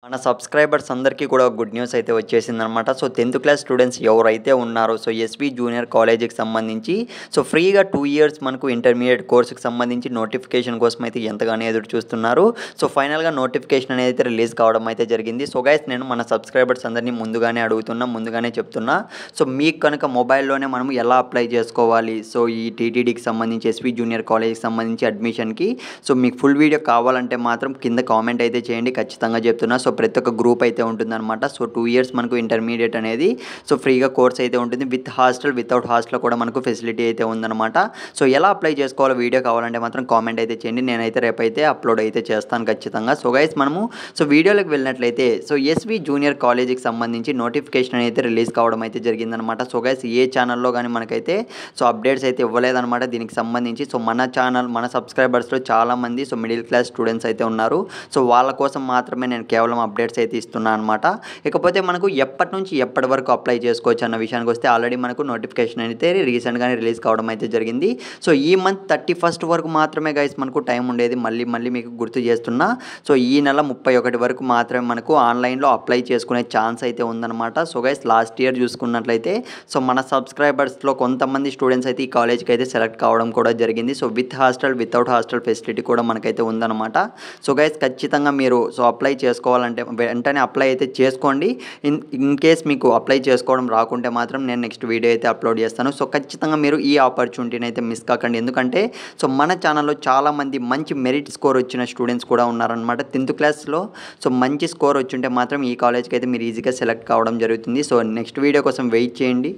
మన సబ్స్క్రైబర్స్ అందరికీ కూడా గుడ్ న్యూస్ అయితే వచ్చేసిందనమాట. సో 10థ్ క్లాస్ స్టూడెంట్స్ ఎవరైతే ఉన్నారో ఎస్‌వి జూనియర్ కాలేజీకి సంబంధించి ఫ్రీగా 2 ఇయర్స్ మనకు ఇంటర్మీడియేట్ కోర్స్‌కి సంబంధించి నోటిఫికేషన్ కోసం అయితే ఎంతగానో ఎదురు చూస్తున్నారు. ఫైనల్‌గా నోటిఫికేషన్ అనేది అయితే రిలీజ్ కావడం అయితే జరిగింది. గైస్ నేను మన సబ్స్క్రైబర్స్ అందరినీ ముందుగానే అడుగుతున్నా, ముందుగానే చెప్తున్నా. మీకు కనుక మొబైల్‌లోనే మనం ఎలా అప్లై చేసుకోవాలి? ఈ టీటీడీకి సంబంధించి ఎస్‌వి జూనియర్ కాలేజీకి సంబంధించి అడ్మిషన్‌కి మీకు ఫుల్ వీడియో కావాలంటే మాత్రం కింద కామెంట్ అయితే చేయండి. ఖచ్చితంగా చెప్తున్నా. ప్రతి ఒక్క గ్రూప్ అయితే ఉంటుందన్నమాట. 2 ఇయర్స్ మనకు ఇంటర్మీడియేట్ అనేది ఫ్రీగా కోర్స్ అయితే ఉంటుంది. విత్ హాస్టల్, వితౌట్ హాస్టల్ కూడా మనకు ఫెసిలిటీ అయితే ఉందన్నమాట. ఎలా అప్లై చేసుకోవాలో వీడియో కావాలంటే మాత్రం కామెంట్ అయితే చేయండి. నేనైతే రేపైతే అప్లోడ్ అయితే చేస్తాను ఖచ్చితంగా. గైస్ మనము వీడియోలోకి వెళ్ళినట్లయితే ఎస్‌వి జూనియర్ కాలేజీకి సంబంధించి నోటిఫికేషన్ అయితే రిలీజ్ కావడం అయితే జరిగిందనమాట. గైస్ ఏ ఛానల్లో కానీ మనకైతే అప్డేట్స్ అయితే ఇవ్వలేదన్నమాట దీనికి సంబంధించి. మన ఛానల్, మన సబ్స్క్రైబర్స్లో చాలామంది మిడిల్ క్లాస్ స్టూడెంట్స్ అయితే ఉన్నారు. వాళ్ళ కోసం మాత్రమే నేను కేవలం అప్డేట్స్ అయితే ఇస్తున్నా అనమాట. ఇకపోతే మనకు ఎప్పటి నుంచి ఎప్పటి వరకు అప్లై చేసుకోవచ్చు అన్న విషయానికి వస్తే ఆల్రెడీ మనకు నోటిఫికేషన్ అయితే రీసెంట్‌గానే రిలీజ్ కావడం అయితే జరిగింది. ఈ మంత్ 31 వరకు మాత్రమే గైస్ మనకు టైం ఉండేది. మళ్ళీ మీకు గుర్తు చేస్తున్నా. ఈ నెల 31 వరకు మాత్రమే మనకు ఆన్‌లైన్‌లో అప్లై చేసుకునే ఛాన్స్ అయితే ఉందన్నమాట. గైస్ లాస్ట్ ఇయర్ చూసుకున్నట్లయితే మన సబ్స్క్రైబర్స్‌లో కొంతమంది స్టూడెంట్స్ అయితే ఈ కాలేజ్‌కి అయితే సెలెక్ట్ కావడం కూడా జరిగింది. With hostel, without hostel facility కూడా మనకైతే ఉందన్నమాట. గైస్ ఖచ్చితంగా మీరు అప్లై చేసుకోవాలంటే వెంటనే అప్లై అయితే చేసుకోండి. ఇన్ కేస్ మీకు అప్లై చేసుకోవడం రాకుంటే మాత్రం నేను నెక్స్ట్ వీడియో అయితే అప్లోడ్ చేస్తాను. ఖచ్చితంగా మీరు ఈ ఆపర్చునిటీని అయితే మిస్ కాకండి. ఎందుకంటే మన ఛానల్లో చాలామంది మంచి మెరిట్ స్కోర్ వచ్చిన స్టూడెంట్స్ కూడా ఉన్నారనమాట. 10థ్ క్లాస్లో మంచి స్కోర్ వచ్చుంటే మాత్రం ఈ కాలేజ్కి అయితే మీరు ఈజీగా సెలెక్ట్ కావడం జరుగుతుంది. నెక్స్ట్ వీడియో కోసం వెయిట్ చేయండి.